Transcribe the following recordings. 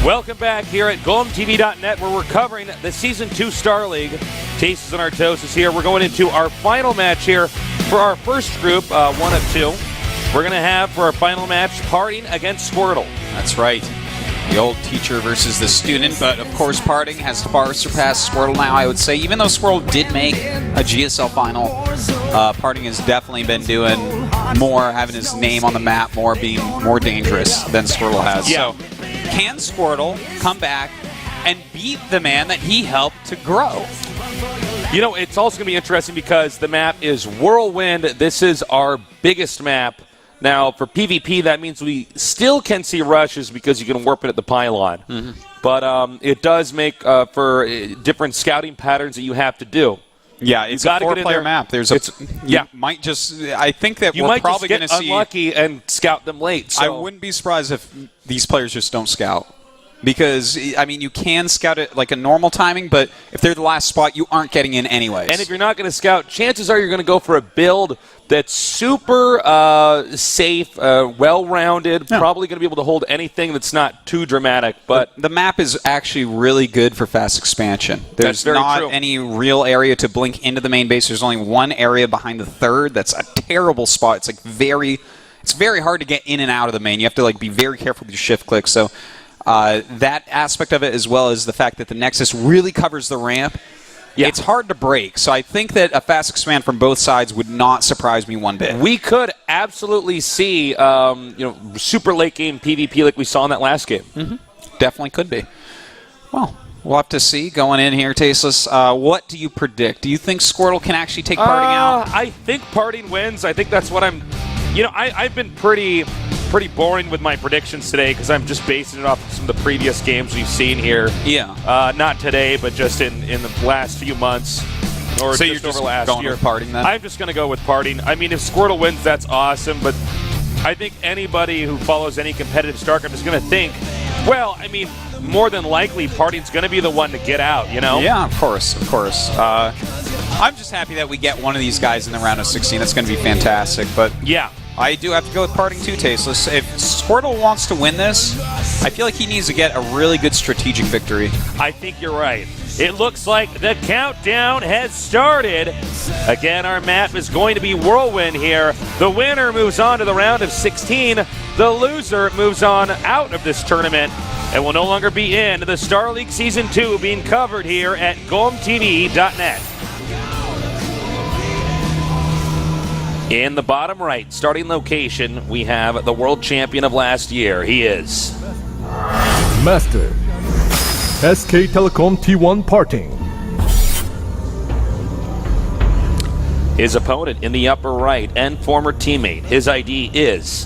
Welcome back here at GoldenTV.net, where we're covering the Season 2 Star League. Tasteless and Artosis here. We're going into our final match here for our first group, one of two. We're going to have, for our final match, PartinG against Squirtle. That's right. The old teacher versus the student, but of course PartinG has far surpassed Squirtle now, I would say. Even though Squirtle did make a GSL final, PartinG has definitely been doing more, having his name on the map more, being more dangerous than Squirtle has. Yeah. So, can Squirtle come back and beat the man that he helped to grow? You know, it's also going to be interesting because the map is Whirlwind. This is our biggest map. Now, for PvP, that means we still can see rushes because you can warp it at the pylon. Mm-hmm. But it does make for different scouting patterns that you have to do. Yeah, it's a 4-player map. Might just. I think that you we're might probably just going get to see unlucky and scout them late. So. I wouldn't be surprised if these players just don't scout. Because, I mean, you can scout it like a normal timing, but if they're the last spot, you aren't getting in anyways. And if you're not going to scout, chances are you're going to go for a build that's super safe, well-rounded, probably going to be able to hold anything that's not too dramatic. But the map is actually really good for fast expansion. There's not any real area to blink into the main base. There's only one area behind the third. That's a terrible spot. It's like it's very hard to get in and out of the main. You have to like be very careful with your shift click. So that aspect of it, as well as the fact that the Nexus really covers the ramp, it's hard to break. So I think that a fast expand from both sides would not surprise me one bit. We could absolutely see, super late game PvP like we saw in that last game. Mm-hmm. Definitely could be. Well, we'll have to see going in here, Tasteless. What do you predict? Do you think Squirtle can actually take PartinG out? I think PartinG wins. I think that's what I'm. I've been pretty boring with my predictions today because I'm just basing it off of some of the previous games we've seen here. Yeah. Not today, but just in the last few months. Or so just you're just over last going year. with PartinG then? I'm just going to go with PartinG. I mean, if Squirtle wins, that's awesome, but I think anybody who follows any competitive StarCraft is going to think, well, I mean, more than likely PartinG's going to be the one to get out, you know? Yeah, of course. I'm just happy that we get one of these guys in the round of 16. That's going to be fantastic, but yeah. I do have to go with PartinG too, Tasteless. If Squirtle wants to win this, I feel like he needs to get a really good strategic victory. I think you're right. It looks like the countdown has started. Again, our map is going to be Whirlwind here. The winner moves on to the round of 16. The loser moves on out of this tournament and will no longer be in the Star League Season 2 being covered here at GoldenTV.net. In the bottom right, starting location, we have the world champion of last year. He is Master SK Telecom T1 PartinG. His opponent in the upper right and former teammate. His ID is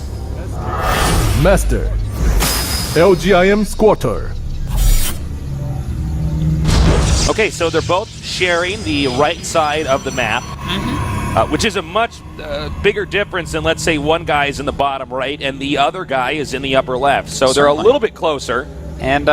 Master LGIM Squirtle. Okay, so they're both sharing the right side of the map. Which is a much bigger difference than, let's say, one guy is in the bottom right and the other guy is in the upper left. So they're a little bit closer. And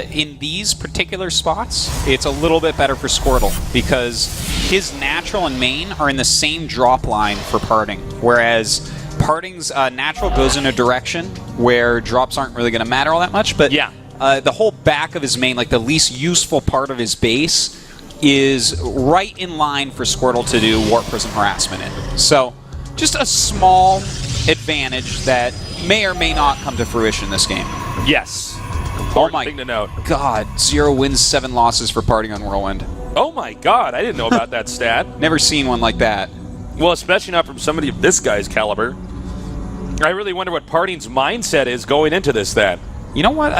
in these particular spots, it's a little bit better for Squirtle because his natural and main are in the same drop line for PartinG, whereas PartinG's natural goes in a direction where drops aren't really going to matter all that much. But the whole back of his main, like the least useful part of his base, is right in line for Squirtle to do Warp Prism harassment in. So, just a small advantage that may or may not come to fruition in this game. Yes. Important thing to note. God, 0 wins, 7 losses for PartinG on Whirlwind. Oh my God, I didn't know about that stat. Never seen one like that. Well, especially not from somebody of this guy's caliber. I really wonder what PartinG's mindset is going into this then. You know what?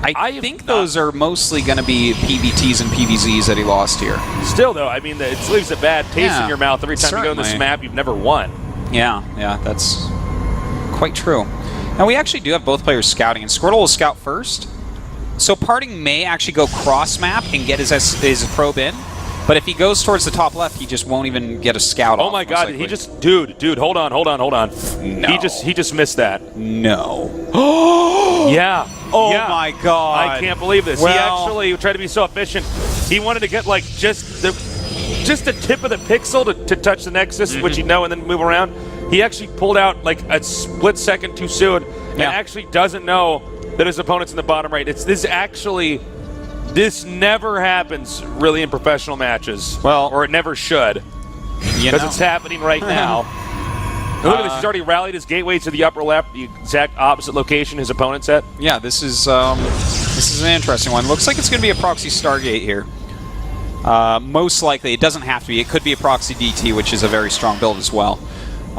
I think those are mostly going to be PVTs and PVZs that he lost here. Still, though, I mean, it leaves a bad taste in your mouth every time you go on this map. You've never won. Yeah, that's quite true. Now, we actually do have both players scouting, and Squirtle will scout first. So PartinG may actually go cross-map and get his probe in. But if he goes towards the top left, he just won't even get a scout off. Oh my God, he just... Dude, hold on. No. He just missed that. No. Yeah. Oh my God. I can't believe this. Well, he actually tried to be so efficient. He wanted to get like just the tip of the pixel to touch the Nexus, which you know, and then move around. he actually pulled out like a split second too soon and actually doesn't know that his opponent's in the bottom right. This never happens really in professional matches. Well, or it never should. Because it's happening right now. Look at this. He's already rallied his gateway to the upper left, the exact opposite location his opponent's at. Yeah, this is an interesting one. Looks like it's going to be a proxy Stargate here. Most likely, it doesn't have to be. It could be a proxy DT, which is a very strong build as well.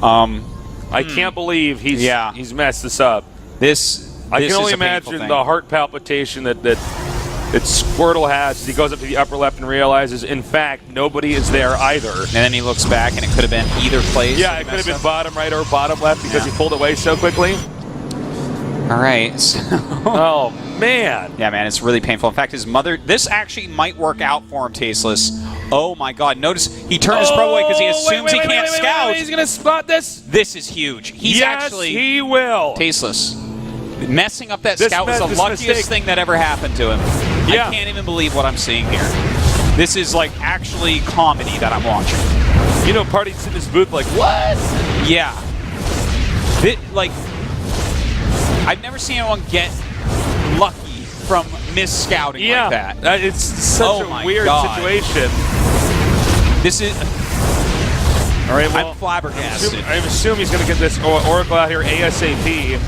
I can't believe he's messed this up. I can only imagine the heart palpitation that Squirtle has as he goes up to the upper left and realizes, in fact, nobody is there either. And then he looks back, and it could have been either place. Yeah, it could have been bottom right or bottom left because he pulled away so quickly. All right. So oh, man. Yeah, man, it's really painful. In fact, his mother... This actually might work out for him, Tasteless. Oh, my God. Notice he turned his pro away because he assumes he can't scout. He's going to spot this? This is huge. He's actually... he will. Tasteless. Messing up that scout was the luckiest thing that ever happened to him. Yeah. I can't even believe what I'm seeing here. This is like actually comedy that I'm watching. You know, Party's in his booth like, what? Yeah. I've never seen anyone get lucky from mis-scouting like that. It's such a weird situation. This is... All right, well, I'm flabbergasted. I assume he's going to get this Oracle out here ASAP.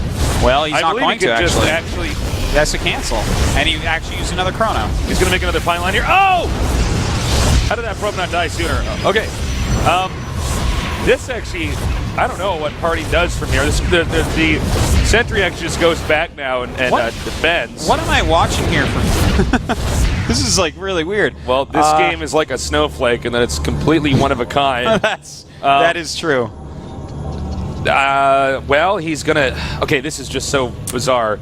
Well, he's not going to, actually. He has to cancel. And he actually used another chrono. He's going to make another fine line here. Oh! How did that probe not die sooner? Okay. This actually, I don't know what PartinG does from here. The Sentry actually just goes back now and defends. What am I watching here from? This is like really weird. Well, this game is like a snowflake in that it's completely one of a kind. That is true. Well, he's gonna. Okay, this is just so bizarre.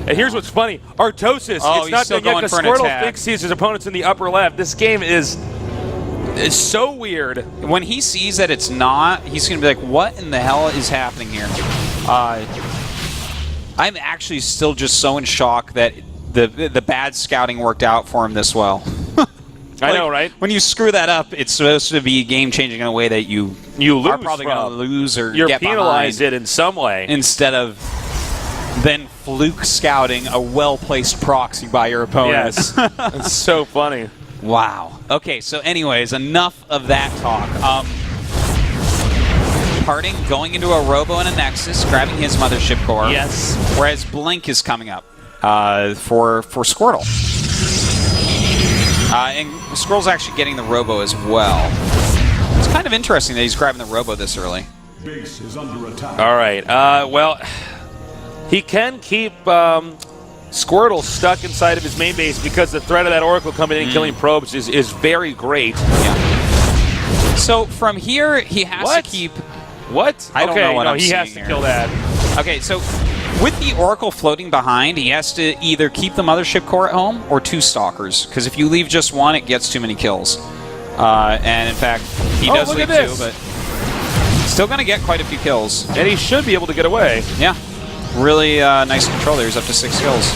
And here's what's funny: Artosis. It's not still done yet going because for an Squirtle attack. thinks he's his opponent's in the upper left. This game is so weird. When he sees that it's not, he's gonna be like, "What in the hell is happening here?" I'm actually still just so in shock that the bad scouting worked out for him this well. I know, right? When you screw that up, it's supposed to be game-changing in a way that you lose are probably going to lose or you're get penalized behind, it in some way. instead of then fluke scouting a well-placed proxy by your opponent. Yes. It's so funny. Wow. Okay, so anyways, enough of that talk. PartinG going into a Robo and a Nexus, grabbing his Mothership Core. Yes. Whereas Blink is coming up for Squirtle. And Squirtle's actually getting the Robo as well. It's kind of interesting that he's grabbing the Robo this early. Base is under attack. All right. Well, he can keep Squirtle stuck inside of his main base because the threat of that Oracle coming in and killing probes is very great. Yeah. So from here, he has to keep... What? I don't know what I'm he has seeing to here. kill that. Okay, so with the Oracle floating behind, he has to either keep the Mothership Core at home or 2 Stalkers, because if you leave just one, it gets too many kills. And in fact, he does leave 2, but still going to get quite a few kills. And he should be able to get away. Yeah. Really nice control there. He's up to 6 kills.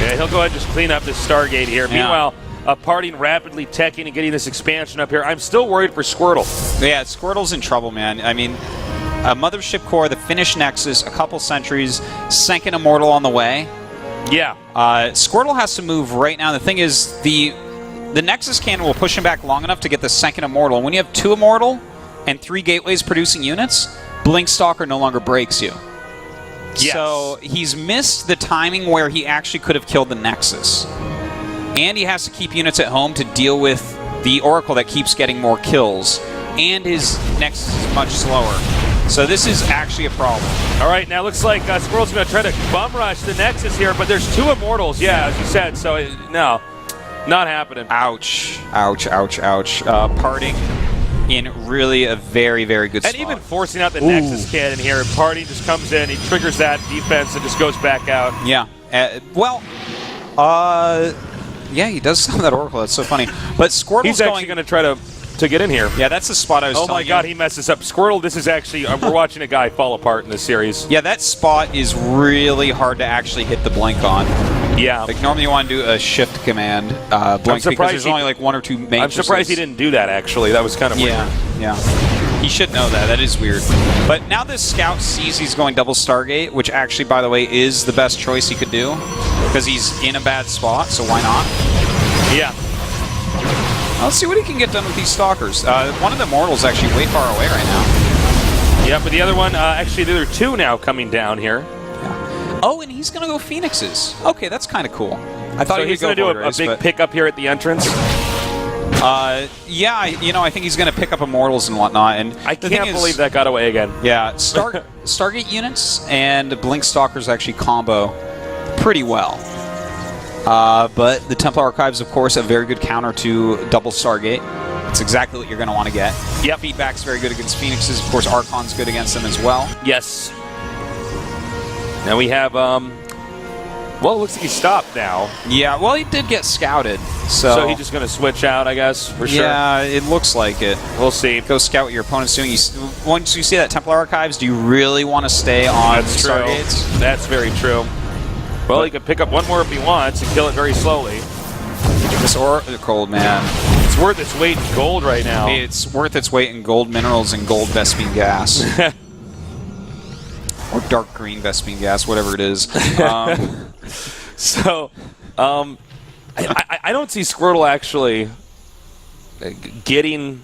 Yeah, he'll go ahead and just clean up this Stargate here. Yeah. Meanwhile, PartinG rapidly teching and getting this expansion up here. I'm still worried for Squirtle. Yeah, Squirtle's in trouble, man. I mean, a Mothership Core, the Finnish Nexus, a couple sentries, second Immortal on the way. Yeah. Squirtle has to move right now. The thing is, the Nexus cannon will push him back long enough to get the second Immortal. And when you have 2 Immortal and 3 Gateways producing units, Blink Stalker no longer breaks you. Yes. So he's missed the timing where he actually could have killed the Nexus. And he has to keep units at home to deal with the Oracle that keeps getting more kills. And his Nexus is much slower. So this is actually a problem. All right, now it looks like Squirtle's going to try to bum rush the Nexus here, but there's 2 Immortals, as you said, so no, not happening. Ouch. Ouch, ouch, ouch. PartinG in really a very, very good spot. And even forcing out the Nexus cannon here, PartinG just comes in, he triggers that defense and just goes back out. Yeah. Yeah, he does some of that Oracle. That's so funny. But Squirtle's He's actually going to try to get in here. Yeah, that's the spot I was telling you. Oh my god, he messes up. Squirtle, this is actually... we're watching a guy fall apart in this series. Yeah, that spot is really hard to actually hit the Blink on. Yeah. Like, normally you want to do a shift command Blink because there's only like 1 or 2 mages. I'm surprised he didn't do that, actually. That was kind of weird. Yeah. He should know that. That is weird. But now this scout sees he's going double Stargate, which actually, by the way, is the best choice he could do because he's in a bad spot, so why not? Yeah. Let's see what he can get done with these stalkers. One of the mortals actually way far away right now. Yeah, but the other one, actually, there are two now coming down here. Yeah. Oh, and he's going to go Phoenixes. Okay, that's kind of cool. I thought So he's going to do a big pickup here at the entrance. Yeah, I think he's going to pick up Immortals and whatnot. And I can't believe that got away again. Yeah, Stargate units and Blink Stalkers actually combo pretty well. But the Templar Archives, of course, a very good counter to double Stargate. It's exactly what you're going to want to get. Yep. Feedback's very good against Phoenixes. Of course, Archon's good against them as well. Yes. Now we have, well, it looks like he stopped now. Yeah, well, he did get scouted. So he's just going to switch out, I guess, for sure. Yeah, it looks like it. We'll see. Go scout what your opponent's doing. Once you see that Templar Archives, do you really want to stay on Stargates? That's very true. Well, he could pick up one more if he wants and kill it very slowly. This Oracle, man. It's worth its weight in gold right now. It's worth its weight in gold minerals and gold Vespene gas. Or dark green Vespene gas, whatever it is. So, I don't see Squirtle actually getting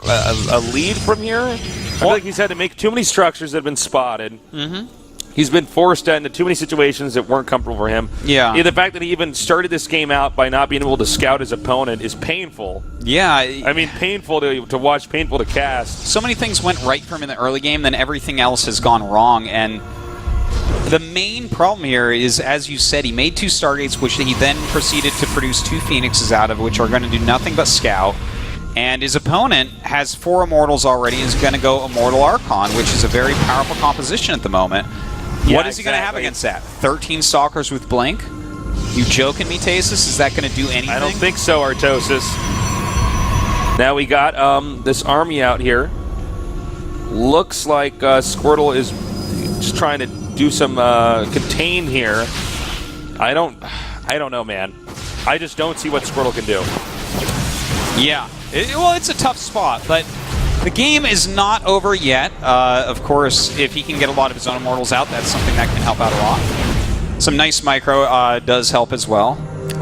a lead from here. I feel like he's had to make too many structures that have been spotted. Mm-hmm. He's been forced into too many situations that weren't comfortable for him. Yeah. The fact that he even started this game out by not being able to scout his opponent is painful. Yeah. I mean, painful to watch, painful to cast. So many things went right for him in the early game, then everything else has gone wrong. And the main problem here is, as you said, he made 2 Stargates, which he then proceeded to produce 2 Phoenixes out of, which are going to do nothing but scout. And his opponent has 4 Immortals already and is going to go Immortal Archon, which is a very powerful composition at the moment. Yeah, what is he going to have against that? 13 Stalkers with Blink? You joking me, Tasteless? Is that going to do anything? I don't think so, Artosis. Now we got this army out here. Looks like Squirtle is just trying to do some contain here. I don't know, man. I just don't see what Squirtle can do. Yeah. Well, it's a tough spot, but the game is not over yet. Of course, if he can get a lot of his own Immortals out, that's something that can help out a lot. Some nice micro does help as well.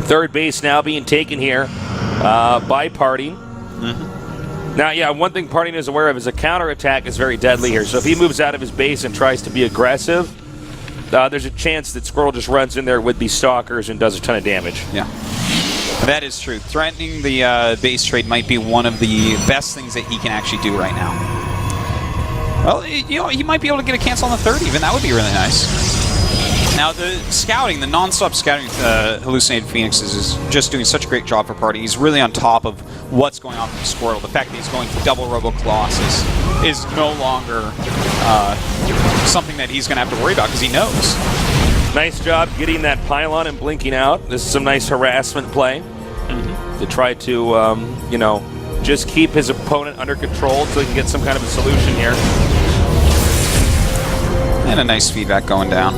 Third base now being taken here by PartinG. Mm-hmm. Now, yeah, one thing PartinG is aware of is a counterattack is very deadly here. So if he moves out of his base and tries to be aggressive, there's a chance that Squirtle just runs in there with these Stalkers and does a ton of damage. Yeah. That is true. Threatening the base trade might be one of the best things that he can actually do right now. Well, he might be able to get a cancel on the 3rd even. That would be really nice. Now, the scouting, the non-stop scouting hallucinated Phoenixes is just doing such a great job for PartinG. He's really on top of what's going on with Squirtle. The fact that he's going to double Robo Colossus is no longer something that he's going to have to worry about because he knows. Nice job getting that pylon and blinking out. This is some nice harassment play to try to, just keep his opponent under control so he can get some kind of a solution here. And a nice feedback going down.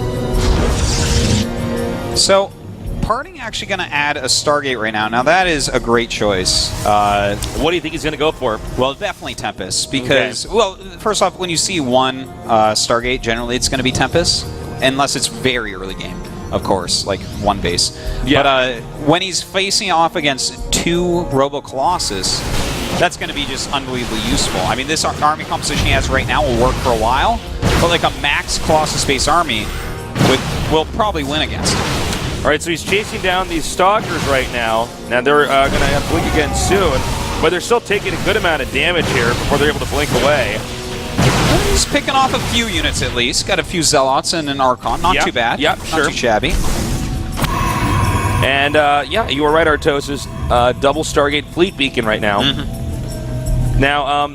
So, PartinG actually going to add a Stargate right now. Now, that is a great choice. What do you think he's going to go for? Well, definitely Tempest, because, well, first off, when you see one Stargate, generally it's going to be Tempest. Unless it's very early game, of course, like 1 base. Yeah. But when he's facing off against 2 Robo Colossus, that's going to be just unbelievably useful. I mean, this army composition he has right now will work for a while, but like a max Colossus-based army will probably win against him. All right, so he's chasing down these Stalkers right now. Now they're going to have Blink again soon, but they're still taking a good amount of damage here before they're able to blink away. He's picking off a few units at least. Got a few Zealots and an Archon. Not too bad. Yep, Not too shabby. And, yeah, you were right, Artosis. Double Stargate Fleet Beacon right now. Mm-hmm. Now,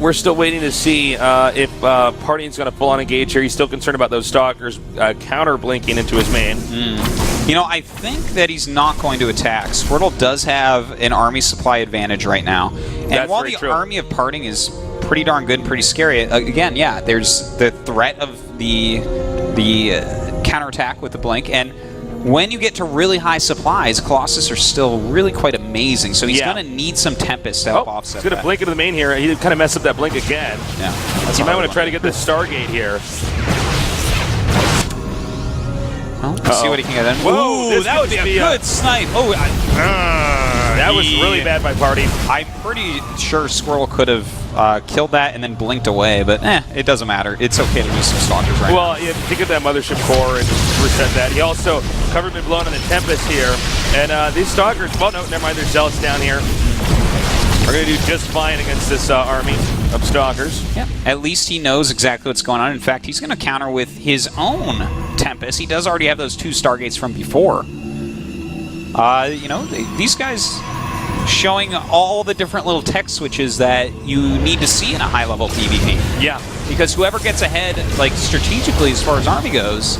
we're still waiting to see if PartinG's going to full-on engage here. He's still concerned about those Stalkers counter-blinking into his main. I think that he's not going to attack. Squirtle does have an army supply advantage right now. And while the army of PartinG is pretty darn good and pretty scary, again, yeah, there's the threat of the counterattack with the blink. And when you get to really high supplies, Colossus are still really quite amazing. So he's Yeah. going to need some Tempest to help offset He's going to blink into the main here. He kind of messed up that blink again. Yeah, You might want to try to get this Stargate here. Well, let's see what he can get in. Whoa, Ooh, that would be a good snipe. Oh, That was really bad by Party. I'm pretty sure Squirtle could have killed that and then blinked away, but it doesn't matter. It's okay to lose some Stalkers right now. Well, yeah, think of that Mothership Core and just reset that. He also covered me blown on the Tempest here. And these Stalkers, well, no, never mind. There's Zealots down here. We're going to do just fine against this army of Stalkers. Yeah. At least he knows exactly what's going on. In fact, he's going to counter with his own Tempest. He does already have those 2 Stargates from before. You know, these guys showing all the different little tech switches that you need to see in a high-level PvP. Yeah. Because whoever gets ahead, like, strategically as far as army goes,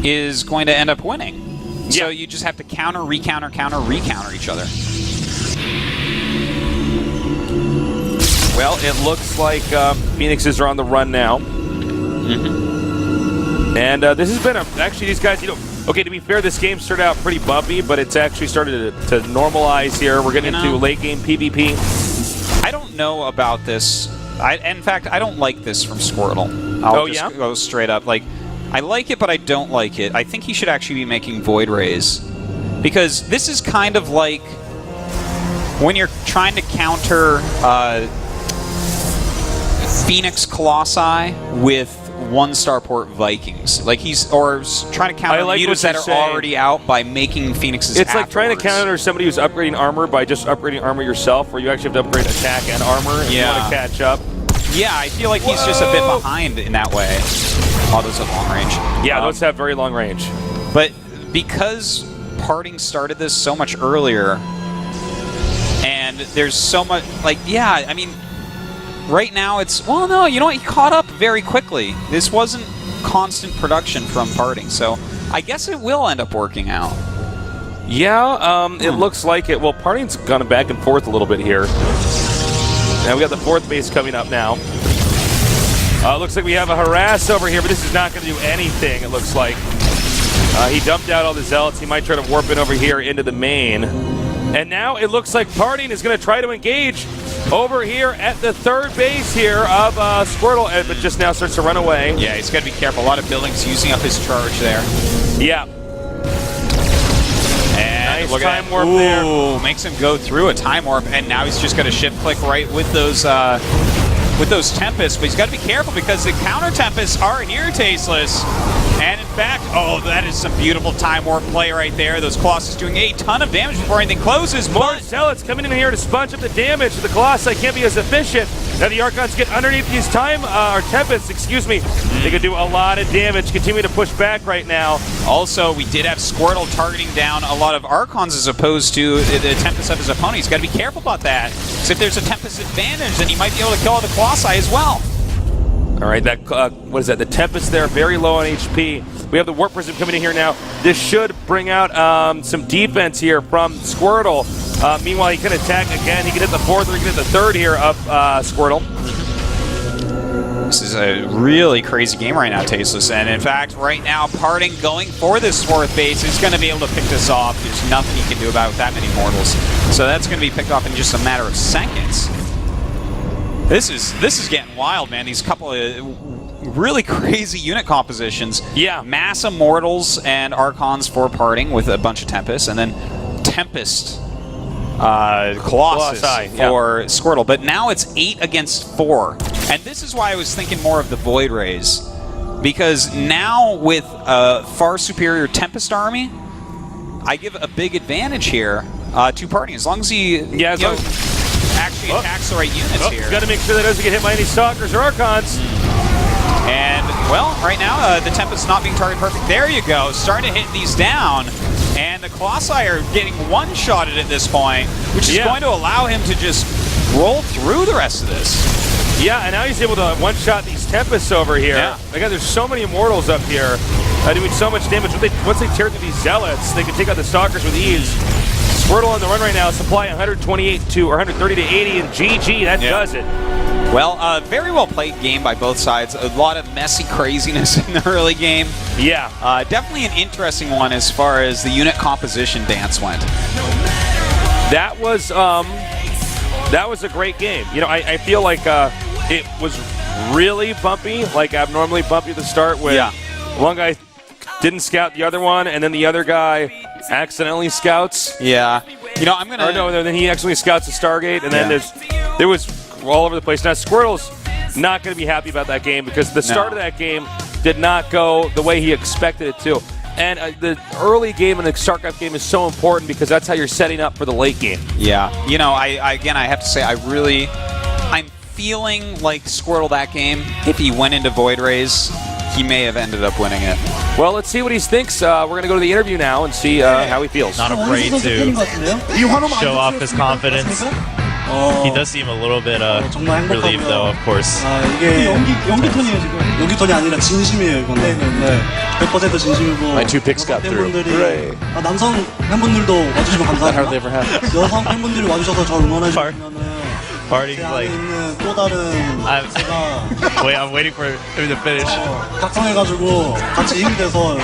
is going to end up winning. So you just have to counter, recounter, counter, recounter each other. Well, it looks like Phoenixes are on the run now. And this has been actually, these guys, you know, okay, to be fair, this game started out pretty bumpy, but it's actually started to normalize here. We're getting into late game PvP. I don't know about this. In fact, I don't like this from Squirtle. I'll just go straight up. Like, I like it, but I don't like it. I think he should actually be making Void Rays. Because this is kind of like when you're trying to counter Phoenix Colossi with 1 Starport Vikings. Like trying to counter mutas that are already out by making Phoenixes It's like trying to counter somebody who's upgrading armor by just upgrading armor yourself, where you actually have to upgrade attack and armor if you want to catch up. Yeah, I feel like he's just a bit behind in that way. Oh, those have long range. Yeah, those have very long range. But because PartinG started this so much earlier, and there's so much, like, yeah, I mean, right now it's, well, no, you know what? He caught up very quickly. This wasn't constant production from PartinG, so I guess it will end up working out. Yeah, it looks like it. Well, PartinG's gone back and forth a little bit here. And we got the 4th base coming up now. Looks like we have a harass over here, but this is not going to do anything, it looks like. He dumped out all the Zealots. He might try to warp it over here into the main. And now it looks like PartinG is going to try to engage over here at the 3rd base here of Squirtle, but just now starts to run away. Yeah, he's got to be careful. A lot of buildings using up his charge there. Yeah. And nice time warp there. Ooh, makes him go through a time warp, and now he's just going to shift click right with those Tempests. But he's got to be careful because the counter Tempests are here, Tasteless. And in fact, oh, that is some beautiful time warp play right there. Those Colossus doing a ton of damage before anything closes. More Zealots coming in here to sponge up the damage. The Colossi can't be as efficient. Now the Archons get underneath these or Tempests, excuse me. They could do a lot of damage, continue to push back right now. Also, we did have Squirtle targeting down a lot of Archons as opposed to the Tempest of his opponent. He's got to be careful about that. Because if there's a Tempest advantage, then he might be able to kill all the Colossi as well. All right, that what is that? The Tempest there, very low on HP. We have the Warp Prism coming in here now. This should bring out some defense here from Squirtle. Meanwhile, he can attack again. He can hit the 4th or he can hit the 3rd here of Squirtle. This is a really crazy game right now, Tasteless. And in fact, right now, PartinG going for this 4th base is going to be able to pick this off. There's nothing he can do about it with that many mortals. So that's going to be picked off in just a matter of seconds. This is getting wild, man. These couple of really crazy unit compositions. Yeah. Mass Immortals and Archons for PartinG with a bunch of Tempests, and then Tempest Colossus for Squirtle. But now it's 8 against 4. And this is why I was thinking more of the Void Rays. Because now with a far superior Tempest army, I give a big advantage here to PartinG. As long as he actually attacks the right units here. He's got to make sure that doesn't get hit by any Stalkers or Archons. And, well, right now, the Tempest not being target perfect. There you go. Starting to hit these down. And the Colossi are getting one-shotted at this point, which is going to allow him to just roll through the rest of this. Yeah, and now he's able to one-shot these Tempests over here. Yeah. Again, there's so many Immortals up here doing so much damage. Once they tear through these Zealots, they can take out the Stalkers with ease. Squirtle on the run right now, supply 130 to 80, and GG, that does it. Well, very well played game by both sides. A lot of messy craziness in the early game. Yeah. Definitely an interesting one as far as the unit composition dance went. That was a great game. You know, I feel like it was really bumpy, like abnormally bumpy at the start when one guy didn't scout the other one, and then the other guy accidentally scouts. Yeah. You know, I'm going to... Or no, then he actually scouts the Stargate, and then there was all over the place. Now, Squirtle's not going to be happy about that game because the start of that game did not go the way he expected it to. And the early game in the StarCraft game is so important because that's how you're setting up for the late game. Yeah. You know, I have to say, I'm feeling like Squirtle that game, if he went into Void Rays, he may have ended up winning it. Well, let's see what he thinks. We're going to go to the interview now and see how he feels. Not afraid to show off his confidence. He does seem a little bit relieved, though, of course. 이게 연기 톤이에요 지금. 연기 톤이 아니라 진심이에요 이거는. 네. 100% 진심이고. My 2 picks got through. 팬분들이 남성 팬분들도 와주시면 감사합니다. 여성 팬분들이 와주셔서 저 응원해주시면은. PartinG's like, 또 다른 I'm waiting for him to finish. 각성해가지고 같이 힘이 돼서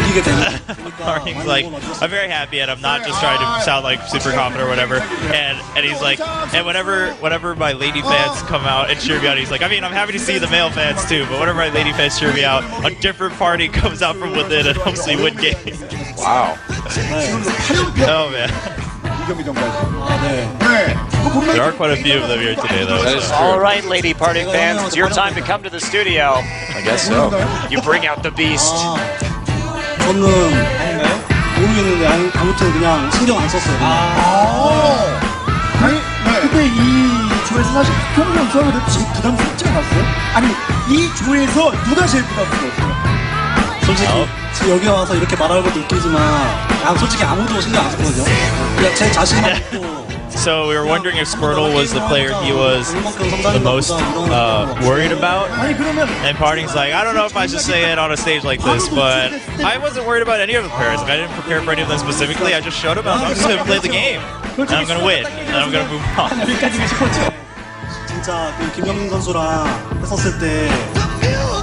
이기게 되는. PartinG's like, I'm very happy, and I'm not just trying to sound like super confident or whatever. And he's like, and whenever my lady fans come out and cheer me out, he's like, I mean, I'm happy to see the male fans too, but whenever my lady fans cheer me out, a different party comes out from within and helps me win games. Wow. Oh man. There are quite a few of them here today, though. That is true. All right, Lady PartinG fans, it's your time to come to the studio. I guess so. You bring out the beast. 저는 모르겠는데 아무튼 그냥 신경 안 썼어요. 근데 이 조에서 사실 평균 수학을 제일 부담스럽지 않았어요? 아니 이 조에서 누가 제일 부담스러웠어요? 솔직히 여기 와서 이렇게 말하는 것도 웃기지만 솔직히 아무도 신경 안 썼거든요. 그냥 제 자신만 믿고. So we were wondering if Squirtle was the player he was the most worried about. And PartinG's like, I don't know if I should say it on a stage like this, but I wasn't worried about any of the players. Like, I didn't prepare for any of them specifically. I just showed them. I'm just going to play the game. And I'm going to win. And I'm going to move on. 진짜 그 김영민 선수랑 했었을 때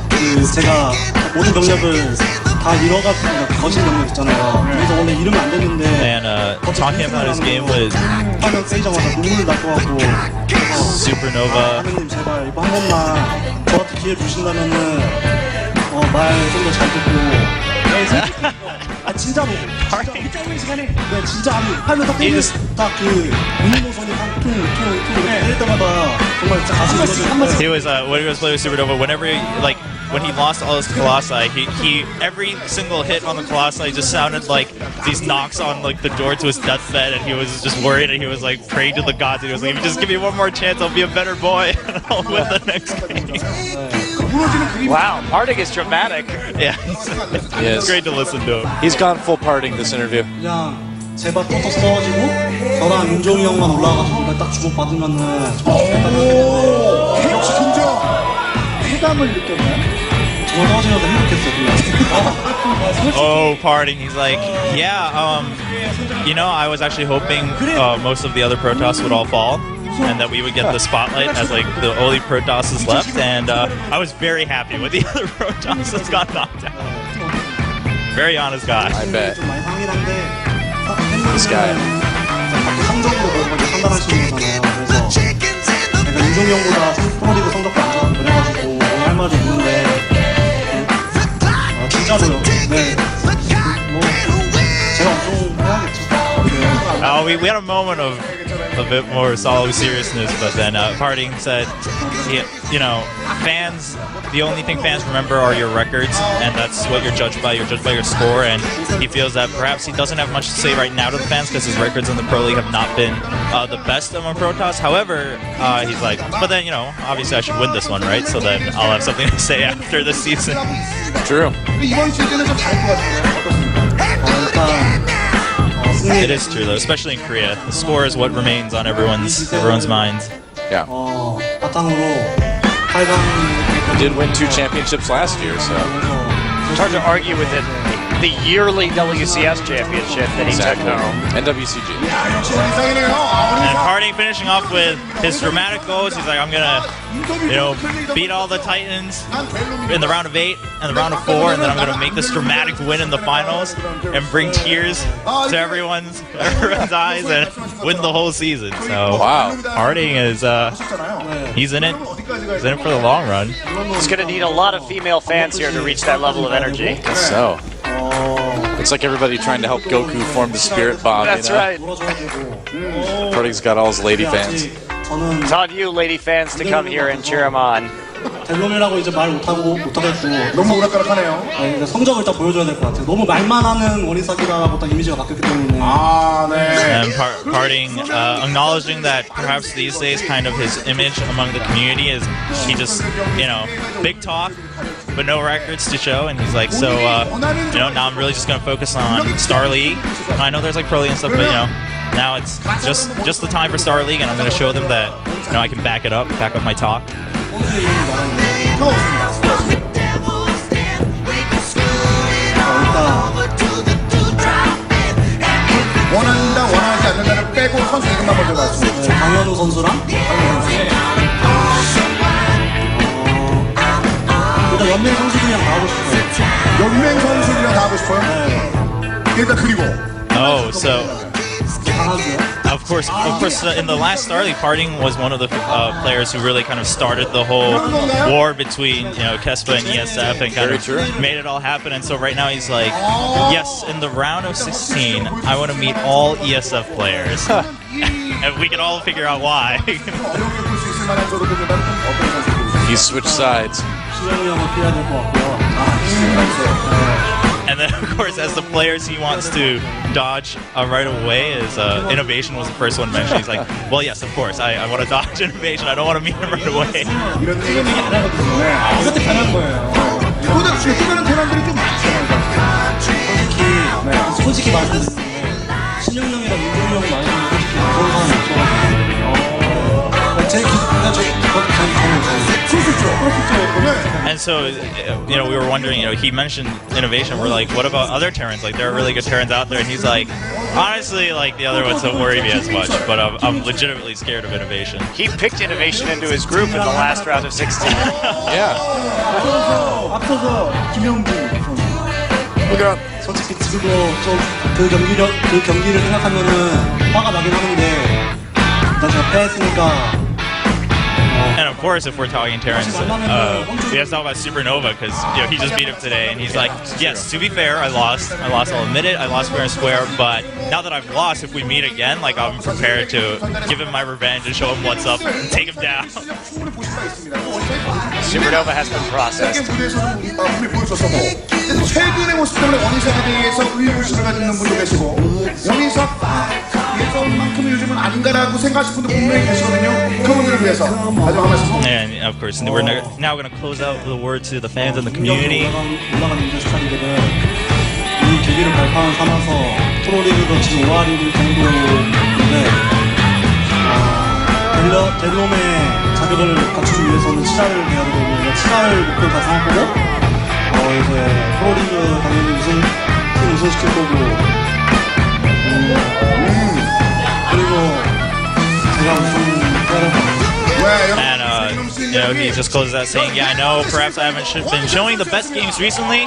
그 제가 모든 병력을 다 잃어가지고 거신 병력 있잖아요. 그래서 원래 이러면 안 됐는데. And talking about his game with 화면 세이자마자 눈물 났고 Supernova. 하느님 제발 이거 한 번만 저한테 기회 주신다면은 말 좀 더 잘 듣고. 진짜로. 짧은 시간에. 네 진짜 아니 화면 딱그 눈노선이 퉁퉁퉁 때릴 때마다 정말 진짜 가슴이 He was when he was playing with Supernova. Whenever when he lost all his Colossi, he every single hit on the Colossi just sounded like these knocks on like the door to his deathbed, and he was just worried, and he was like praying to the gods, and he was like, if you just give me one more chance, I'll be a better boy, and I'll win the next game. Wow, PartinG is dramatic. Yeah, it's great to listen to him. He's gone full PartinG this interview. 그냥 제발 토토스 떨어지고 저랑 윤종이 형만 올라가가지고 딱 주고받으면은 역시 긴장 해감을 느꼈나요? 저 떨어지면서 행복했어요. Oh, PartinG. He's like, yeah, you know, I was actually hoping most of the other Protoss would all fall, and that we would get the spotlight as like the only Protosses left, and I was very happy with the other Protosses got knocked out. Very honest guy. I bet. 좀 많이 상긴 한데 This guy. 성적으로 그렇게 판단하시는 거잖아요. 그래서 내가 윤종이 형보다 프로리그 성적도 안 좋아 그래가지고 할 말이 있는데 진짜로요. 네. 뭐 제가 엄청 해야겠죠. We had a moment of a bit more solid seriousness, but then PartinG said, you know, fans, the only thing fans remember are your records, and that's what you're judged by. You're judged by your score, and he feels that perhaps he doesn't have much to say right now to the fans because his records in the Pro League have not been the best among Protoss. However, he's like, but then, you know, obviously I should win this one, right? So then I'll have something to say after the season. True. 이번 시즌은 좀 잘할 것 같아요. It is true, though, especially in Korea. The score is what remains on everyone's minds. Yeah. 바탕으로 8강 He did win 2 championships last year, so. It's hard to argue with it. the yearly WCS championship that he took home. And WCG. And Parting finishing off with his dramatic goals. He's like, I'm gonna, beat all the Titans in the round of 8 and the round of 4, and then I'm gonna make this dramatic win in the finals and bring tears to everyone's eyes and win the whole season. So Wow. Parting is he's in it. He's in it for the long run. He's going to need a lot of female fans here to reach that level of energy. So. It's like everybody trying to help Goku form the spirit bond. That's right. Parting's got all his lady fans. It's on you, lady fans, to come here and cheer him on. 델롬이라고 이제 말 못하겠고 너무 오락가락하네요. 이제 성적을 일단 보여줘야 될 것 같아요. 너무 말만 하는 원희삭이라고 딱 이미지가 바뀌었기 때문에. And Parting acknowledging that perhaps these days kind of his image among the community is he just, big talk, but no records to show. And he's like, so, now I'm really just going to focus on Star League. I know there's like Pro League and stuff, but, now it's just the time for Star League, and I'm going to show them that, I can back up my talk. 원한다 원하지 않는다를 빼고 선수 이름만 먼저 봤습니다. 강현우 선수랑 일단 연맹 선수들이랑 다 하고 싶어요. 연맹 선수들이랑 다 하고 싶어요. 일단 그리고 Oh, so 강하고요. of course, in the last Star League, Parting was one of the players who really kind of started the whole war between Kespa and ESF and kind of made it all happen. And so right now he's like, yes, in the round of 16, I want to meet all ESF players, and we can all figure out why. He switched sides. 수영이 형은 피해야 될 것 같고요. And then, of course, as the players he wants to dodge right away, is Innovation was the first one mentioned. He's like, well, yes, of course, I want to dodge Innovation. I don't want to meet him right away. 이런 얘기 안 하거든요. 이것도 변한 거예요. 또 다른 테란들이 좀 많잖아요. 솔직히 말씀드리면 신영 형이랑 윤종이 형 많이 보면 솔직히 그런 사람이 없어가지고 제 기준에 And so, we were wondering, he mentioned Innovation. We're like, what about other Terrans? Like, there are really good Terrans out there. And he's like, honestly, like, the other ones don't worry me as much, but I'm legitimately scared of Innovation. He picked Innovation into his group in the last round of 16. Yeah. 앞서서 김영구 선수. Look it up. 솔직히 지금도 그 경기를 생각하면은 화가 나긴 하는데 일단 제가 패했으니까. And of course, if we're talking Terrans, we have to talk about Supernova because he just beat him today, and he's like, yes, to be fair, I lost. I'll admit it. I lost fair and square. But now that I've lost, if we meet again, like I'm prepared to give him my revenge and show him what's up and take him down. Supernova has been processed. 분이 보여줬었고 최근의 모습 때문에 원희삭에 대해서 의구심을 가지는 분도 계시고 원희삭에서만큼 요즘은 아닌가라고 생각하시는 분도 분명히 계시거든요. 그분들을 위해서 마지막 한 말씀. And of course, we're now going to close out with a word to the fans and the community. 올라간 인재 스타일들은 이 계기를 발판 삼아서 프로리그도 지금 5할 1위 정도인데 델롬의 자격을 갖추기 위해서는 7할을 해야 되거든요. 7할 목표를 다 생각하고 이제 프로리그 당연히 팀 우승시킬 거고 그리고 제가 우승해야 될 것 같아요. And he just closes out saying, yeah, I know perhaps I haven't been showing the best games recently,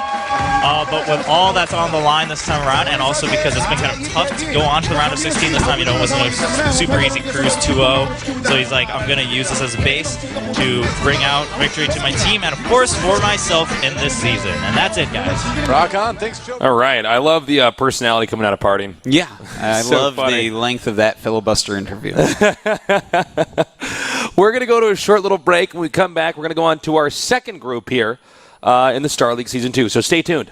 but with all that's on the line this time around, and also because it's been kind of tough to go on to the round of 16 this time, it wasn't a super easy cruise 2-0. So he's like, I'm going to use this as a base to bring out victory to my team and, of course, for myself in this season. And that's it, guys. Rock on. Thanks, Joe. All right. I love the personality coming out of Parting. Yeah, I So love funny. the length of that filibuster interview. We're going to go to a short little break. When we come back, we're going to go on to our second group here in the Star League Season 2. So stay tuned.